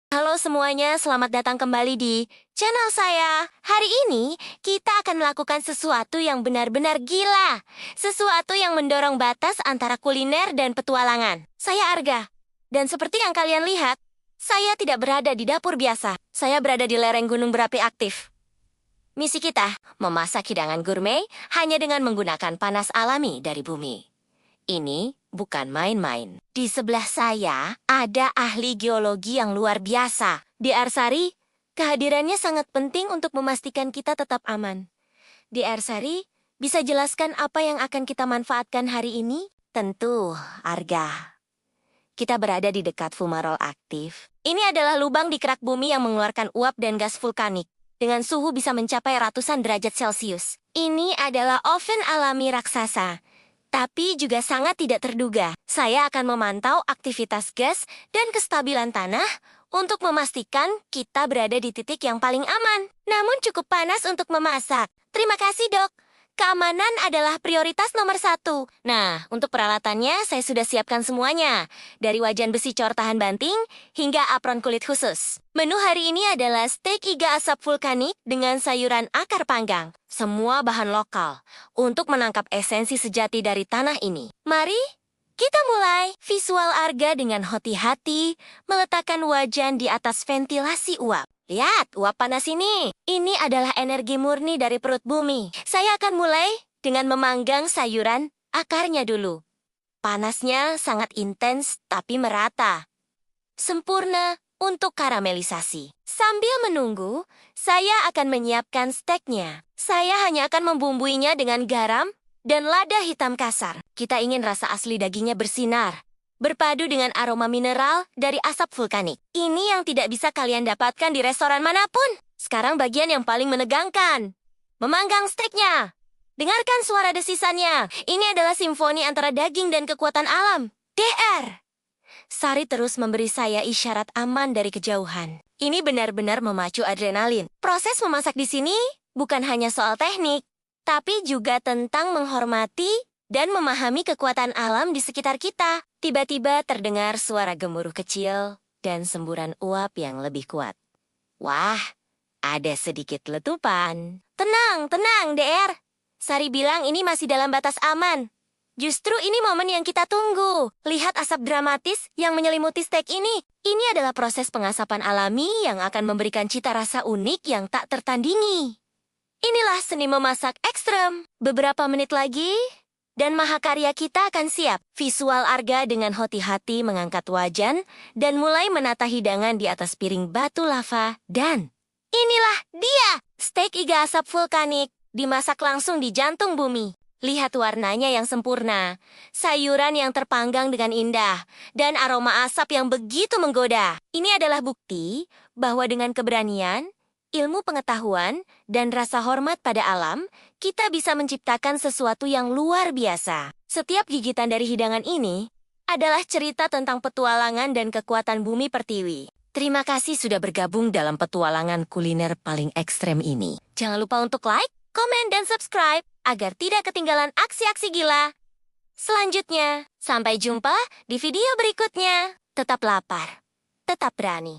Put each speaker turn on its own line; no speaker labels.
Halo semuanya, selamat datang kembali di channel saya. Hari ini, kita akan melakukan sesuatu yang benar-benar gila. Sesuatu yang mendorong batas antara kuliner dan petualangan. Saya Arga. Dan seperti yang kalian lihat, saya tidak berada di dapur biasa. Saya berada di lereng gunung berapi aktif. Misi kita, memasak hidangan gourmet hanya dengan menggunakan panas alami dari bumi. Ini bukan main-main. Di sebelah saya, ada ahli geologi yang luar biasa. Di Arsari, kehadirannya sangat penting untuk memastikan kita tetap aman. Di Arsari, bisa jelaskan apa yang akan kita manfaatkan hari ini? Tentu, Arga. Kita berada di dekat fumarol aktif. Ini adalah lubang di kerak bumi yang mengeluarkan uap dan gas vulkanik. Dengan suhu bisa mencapai ratusan derajat Celcius. Ini adalah oven alami raksasa. Tapi juga sangat tidak terduga. Saya akan memantau aktivitas gas dan kestabilan tanah untuk memastikan kita berada di titik yang paling aman. Namun cukup panas untuk memasak. Terima kasih, Dok. Keamanan adalah prioritas nomor 1. Nah, untuk peralatannya saya sudah siapkan semuanya. Dari wajan besi cor tahan banting hingga apron kulit khusus. Menu hari ini adalah steak iga asap vulkanik dengan sayuran akar panggang. Semua bahan lokal untuk menangkap esensi sejati dari tanah ini. Mari kita mulai. Visual Arga dengan hati-hati meletakkan wajan di atas ventilasi uap. Lihat, uap panas ini. Ini adalah energi murni dari perut bumi. Saya akan mulai dengan memanggang sayuran akarnya dulu. Panasnya sangat intens tapi merata. Sempurna untuk karamelisasi. Sambil menunggu, saya akan menyiapkan steaknya. Saya hanya akan membumbuinya dengan garam dan lada hitam kasar. Kita ingin rasa asli dagingnya bersinar, berpadu dengan aroma mineral dari asap vulkanik. Ini yang tidak bisa kalian dapatkan di restoran manapun. Sekarang bagian yang paling menegangkan. Memanggang steaknya. Dengarkan suara desisannya. Ini adalah simfoni antara daging dan kekuatan alam. DR. Sari terus memberi saya isyarat aman dari kejauhan. Ini benar-benar memacu adrenalin. Proses memasak di sini bukan hanya soal teknik, tapi juga tentang menghormati dan memahami kekuatan alam di sekitar kita. Tiba-tiba terdengar suara gemuruh kecil dan semburan uap yang lebih kuat. Wah, ada sedikit letupan. Tenang, tenang, DR. Sari bilang ini masih dalam batas aman. Justru ini momen yang kita tunggu. Lihat asap dramatis yang menyelimuti steak ini. Ini adalah proses pengasapan alami yang akan memberikan cita rasa unik yang tak tertandingi. Inilah seni memasak ekstrem. Beberapa menit lagi, dan mahakarya kita akan siap. Visual Arga dengan hati-hati mengangkat wajan dan mulai menata hidangan di atas piring batu lava. Dan inilah dia, steak iga asap vulkanik, dimasak langsung di jantung bumi. Lihat warnanya yang sempurna, sayuran yang terpanggang dengan indah, dan aroma asap yang begitu menggoda. Ini adalah bukti bahwa dengan keberanian, ilmu pengetahuan, dan rasa hormat pada alam, kita bisa menciptakan sesuatu yang luar biasa. Setiap gigitan dari hidangan ini adalah cerita tentang petualangan dan kekuatan bumi pertiwi. Terima kasih sudah bergabung dalam petualangan kuliner paling ekstrem ini. Jangan lupa untuk like, komen, dan subscribe agar tidak ketinggalan aksi-aksi gila selanjutnya. Sampai jumpa di video berikutnya. Tetap lapar, tetap berani.